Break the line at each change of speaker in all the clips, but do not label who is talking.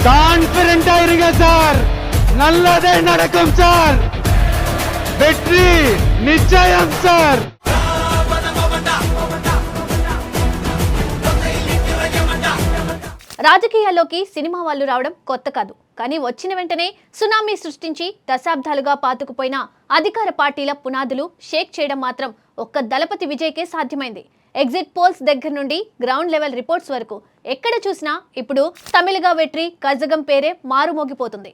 கான்பிடண்டா இருங்க சார், நல்லதே நடக்கும் சார், வெற்றி நிச்சயம் சார்.
రాజకీయాల్లోకి సినిమా వాళ్ళు రావడం కొత్త కాదు. కానీ వచ్చిన వెంటనే సునామీ సృష్టించి దశాబ్దాలుగా పాతుకుపోయిన అధికార పార్టీల పునాదులు షేక్ చేయడం మాత్రం ఒక్క దళపతి విజయ్కే సాధ్యమైంది. ఎగ్జిట్ పోల్స్ దగ్గర నుండి గ్రౌండ్ లెవెల్ రిపోర్ట్స్ వరకు ఎక్కడ చూసినా ఇప్పుడు తమిళగా వెట్రి కజగం పేరే మారుమోగిపోతుంది.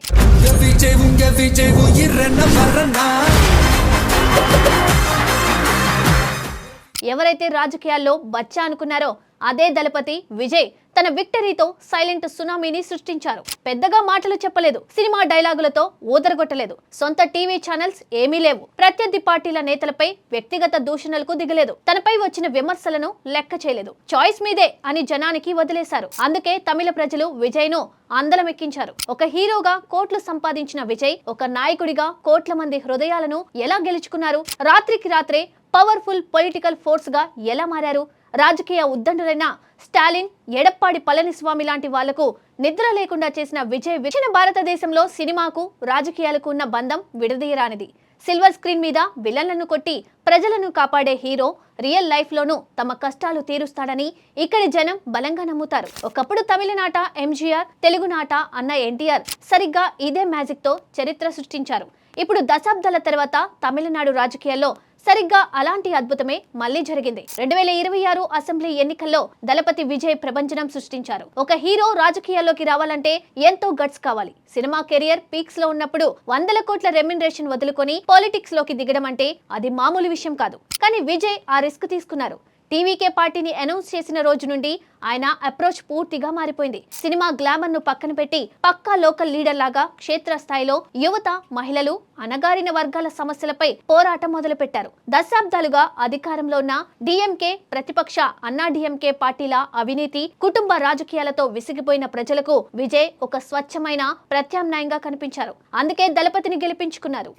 ఎవరైతే రాజకీయాల్లో బచ్చా అనుకున్నారో అదే దళపతి విజయ్ తన విక్టరీతో సైలెంట్ సునామీని సృష్టించారు. పెద్దగా మాటలు చెప్పలేదు, సినిమా డైలాగులతో ఊదరగొట్టలేదు, సొంత టీవీ ఛానల్స్ ఏమీ లేవు, ప్రత్యర్థి పార్టీల నేతలపై వ్యక్తిగత దూషణలకు దిగలేదు, తనపై వచ్చిన విమర్శలను లెక్క చేయలేదు, చాయిస్ మీదే అని జనానికి వదిలేశారు. అందుకే తమిళ ప్రజలు విజయ్ ను అందలమెక్కించారు. ఒక హీరోగా కోట్లు సంపాదించిన విజయ్ ఒక నాయకుడిగా కోట్ల మంది హృదయాలను ఎలా గెలుచుకున్నారు, రాత్రికి రాత్రే పవర్ఫుల్ పొలిటికల్ ఫోర్స్ గా ఎలా మారారు, రాజకీయ ఉద్దండులైన స్టాలిన్, ఎడప్పాడి పళనిస్వామి లాంటి వాళ్లకు నిద్ర లేకుండా చేసిన విజయ్ దక్షిణ భారతదేశంలో సినిమాకు రాజకీయాలకు ఉన్న బంధం విడదీయరానిది. సిల్వర్ స్క్రీన్ మీద విలన్లను కొట్టి ప్రజలను కాపాడే హీరో రియల్ లైఫ్ లోనూ తమ కష్టాలు తీరుస్తాడని ఇక్కడి జనం బలంగా నమ్ముతారు. ఒకప్పుడు తమిళనాట ఎంజీఆర్, తెలుగునాట అన్న ఎన్టీఆర్ సరిగ్గా ఇదే మ్యాజిక్ తో చరిత్ర సృష్టించారు. ఇప్పుడు దశాబ్దాల తర్వాత తమిళనాడు రాజకీయాల్లో సరిగ్గా అలాంటి అద్భుతమే మళ్లీ జరిగింది. 2026 అసెంబ్లీ ఎన్నికల్లో దళపతి విజయ్ ప్రభంజనం సృష్టించారు. ఒక హీరో రాజకీయాల్లోకి రావాలంటే ఎంతో గట్స్ కావాలి. సినిమా కెరియర్ పీక్స్ లో ఉన్నప్పుడు 100 కోట్ల రెమ్యునరేషన్ వదులుకొని పాలిటిక్స్ లోకి దిగడం అంటే అది మామూలు విషయం కాదు. కానీ విజయ్ ఆ రిస్క్ తీసుకున్నారు. టీవీకే పార్టీని అనౌన్స్ చేసిన రోజు నుండి ఆయన అప్రోచ్ పూర్తిగా మారిపోయింది. సినిమా గ్లామర్ ను పక్కన పెట్టి పక్కా లోకల్ లీడర్ లాగా క్షేత్రస్థాయిలో యువత, మహిళలు, అణగారిన వర్గాల సమస్యలపై పోరాటం మొదలుపెట్టారు. దశాబ్దాలుగా అధికారంలో ఉన్న డిఎంకే, ప్రతిపక్ష అన్నా డిఎంకే పార్టీల అవినీతి, కుటుంబ రాజకీయాలతో విసిగిపోయిన ప్రజలకు విజయ్ ఒక స్వచ్ఛమైన ప్రత్యామ్నాయంగా కనిపించారు. అందుకే దళపతిని గెలిపించుకున్నారు.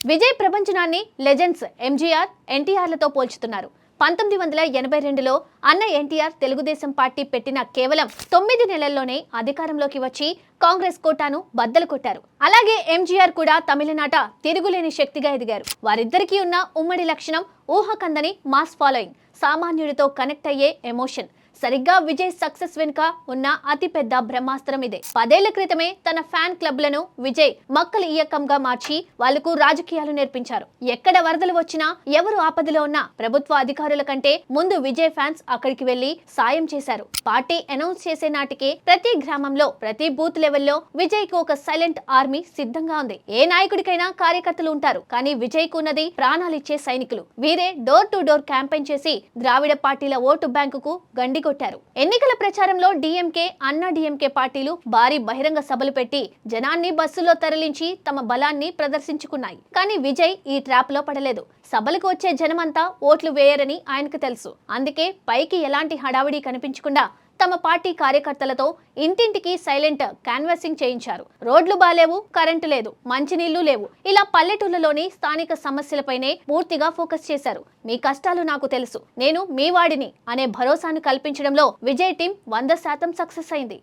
విజయ్ ప్రభంజనాన్ని లెజెండ్స్ ఎంజీఆర్, ఎన్టీఆర్లతో పోల్చుతున్నారు. 1982లో అన్న ఎన్టీఆర్ తెలుగుదేశం పార్టీ పెట్టిన కేవలం 9 నెలల్లోనే అధికారంలోకి వచ్చి కాంగ్రెస్ కోటాను బద్దలు కొట్టారు. అలాగే ఎంజీఆర్ కూడా తమిళనాట తిరుగులేని శక్తిగా ఎదిగారు. వారిద్దరికీ ఉన్న ఉమ్మడి లక్షణం ఊహకందని మాస్ ఫాలోయింగ్, సామాన్యుడితో కనెక్ట్ అయ్యే ఎమోషన్. సరిగ్గా విజయ్ సక్సెస్ వెనుక ఉన్న అతిపెద్ద బ్రహ్మాస్త్రం ఇదే. 10 ఏళ్ల క్రితమే తన ఫ్యాన్ క్లబ్లను విజయ్ మక్కల ఇయకంగా మార్చి వాళ్లకు రాజకీయాలు నేర్పించారు. ఎక్కడ వరదలు వచ్చినా, ఎవరు ఆపదలో ఉన్నా ప్రభుత్వ అధికారుల కంటే ముందు విజయ్ ఫ్యాన్స్ అక్కడికి వెళ్లి సాయం చేశారు. పార్టీ అనౌన్స్ చేసే నాటికే ప్రతి గ్రామంలో, ప్రతి బూత్ లెవెల్లో విజయ్ కు ఒక సైలెంట్ ఆర్మీ సిద్ధంగా ఉంది. ఏ నాయకుడికైనా కార్యకర్తలు ఉంటారు, కానీ విజయ్ కు ఉన్నది ప్రాణాలిచ్చే సైనికులు. వీరే డోర్ టు డోర్ క్యాంపెయిన్ చేసి ద్రావిడ పార్టీల ఓటు బ్యాంకుకు గండి కొట్టారు. ఎన్నికల ప్రచారంలో డిఎంకే, అన్నా డిఎంకే పార్టీలు భారీ బహిరంగ సభలు పెట్టి జనాన్ని బస్సులో తరలించి తమ బలాన్ని ప్రదర్శించుకున్నాయి. కానీ విజయ్ ఈ ట్రాప్ లో పడలేదు. సభలకు వచ్చే జనమంతా ఓట్లు వేయరని ఆయనకు తెలుసు. అందుకే పైకి ఎలాంటి హడావిడి కనిపించకుండా తమ పార్టీ కార్యకర్తలతో ఇంటింటికి సైలెంట్ క్యాన్వాసింగ్ చేయించారు. రోడ్లు బాలేవు, కరెంటు లేదు, మంచినీళ్లు లేవు. ఇలా పల్లెటూళ్లలోని స్థానిక సమస్యలపైనే పూర్తిగా ఫోకస్ చేశారు. మీ కష్టాలు నాకు తెలుసు, నేను మీ వాడిని అనే భరోసాను కల్పించడంలో విజయ్ టీం 100% సక్సెస్ అయింది.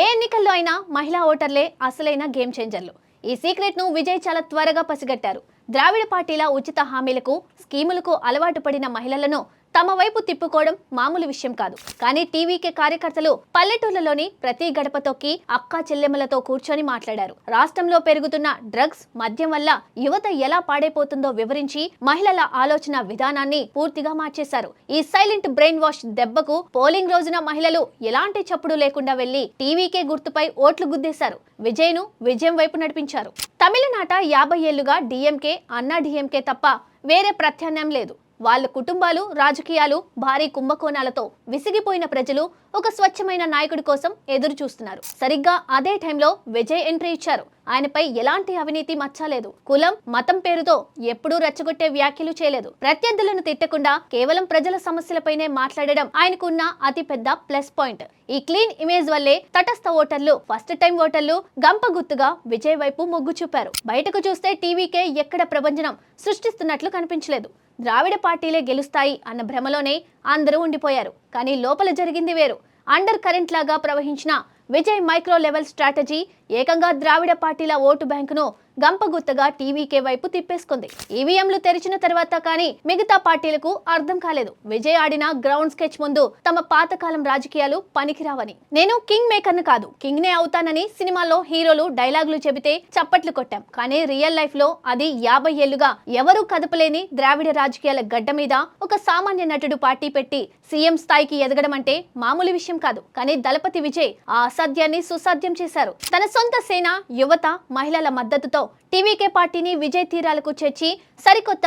ఏ ఎన్నికల్లో అయినా మహిళా ఓటర్లే అసలైన గేమ్ చేంజర్లు. ఈ సీక్రెట్ ను విజయ్ చాలా త్వరగా పసిగట్టారు. ద్రావిడ పార్టీల ఉచిత హామీలకు, స్కీములకు అలవాటు పడిన మహిళలను తమ వైపు తిప్పుకోవడం మామూలు విషయం కాదు. కానీ టీవీకే కార్యకర్తలు పల్లెటూళ్లలోని ప్రతి గడప తొక్కి అక్కా చెల్లెమ్మలతో కూర్చొని మాట్లాడారు. రాష్ట్రంలో పెరుగుతున్న డ్రగ్స్, మద్యం వల్ల యువత ఎలా పాడైపోతుందో వివరించి మహిళల ఆలోచన విధానాన్ని పూర్తిగా మార్చేశారు. ఈ సైలెంట్ బ్రెయిన్ వాష్ దెబ్బకు పోలింగ్ రోజున మహిళలు ఎలాంటి చప్పుడు లేకుండా వెళ్లి టీవీకే గుర్తుపై ఓట్లు గుద్దేశారు. విజయ్ ను విజయం వైపు నడిపించారు. తమిళనాట 50 ఏళ్లుగా డిఎంకే, అన్నా డిఎంకే తప్ప వేరే ప్రత్యామ్నాయం లేదు. వాళ్ళ కుటుంబాలు, రాజకీయాలు, భారీ కుంభకోణాలతో విసిగిపోయిన ప్రజలు ఒక స్వచ్ఛమైన నాయకుడి కోసం ఎదురు చూస్తున్నారు. సరిగ్గా అదే టైంలో విజయ్ ఎంట్రీ ఇచ్చారు. ఆయనపై ఎలాంటి అవినీతి మచ్చలేదు. కులం, మతం పేరుతో ఎప్పుడూ రెచ్చగొట్టే వ్యాఖ్యలు చేయలేదు. ప్రత్యర్థులను తిట్టకుండా కేవలం ప్రజల సమస్యలపైనే మాట్లాడడం ఆయనకున్న అతి పెద్ద ప్లస్ పాయింట్. ఈ క్లీన్ ఇమేజ్ వల్లే తటస్థ ఓటర్లు, ఫస్ట్ టైం ఓటర్లు గంప గుర్తుగా విజయ్ వైపు మొగ్గు చూపారు. బయటకు చూస్తే టీవీకే ఎక్కడ ప్రభంజనం సృష్టిస్తున్నట్లు కనిపించలేదు. ద్రావిడ పార్టీలే గెలుస్తాయి అన్న భ్రమలోనే అందరూ ఉండిపోయారు. కానీ లోపల జరిగింది వేరు. అండర్ కరెంట్ లాగా ప్రవహించిన విజయ్ మైక్రో లెవెల్ స్ట్రాటజీ ఏకంగా ద్రావిడ పార్టీల ఓటు బ్యాంకును గంపగుత్తగా టీవీకే వైపు తిప్పేసుకుంది. ఈవీఎంలు తెరిచిన తర్వాత కానీ మిగతా పార్టీలకు అర్థం కాలేదు. విజయ్ ఆడిన గ్రౌండ్ స్కెచ్ ముందు తమ పాతకాలం రాజకీయాలు పనికిరావని, నేను కింగ్ మేకర్ ను కాదు, కింగ్ నే అవుతానని సినిమాలో హీరోలు డైలాగులు చెబితే చప్పట్లు కొట్టాం. కానీ రియల్ లైఫ్ లో అది 50 ఏళ్లుగా ఎవరూ కదపలేని ద్రావిడ రాజకీయాల గడ్డ మీద ఒక సామాన్య నటుడు పార్టీ పెట్టి సీఎం స్థాయికి ఎదగడం అంటే మామూలు విషయం కాదు. కానీ దళపతి విజయ్ ఆ అసాధ్యాన్ని సుసాధ్యం చేశారు. తన సొంత సేన, యువత, మహిళల మద్దతుతో టీవీకే పార్టీని విజయ్ తీరాలకు చేర్చి సరికొత్త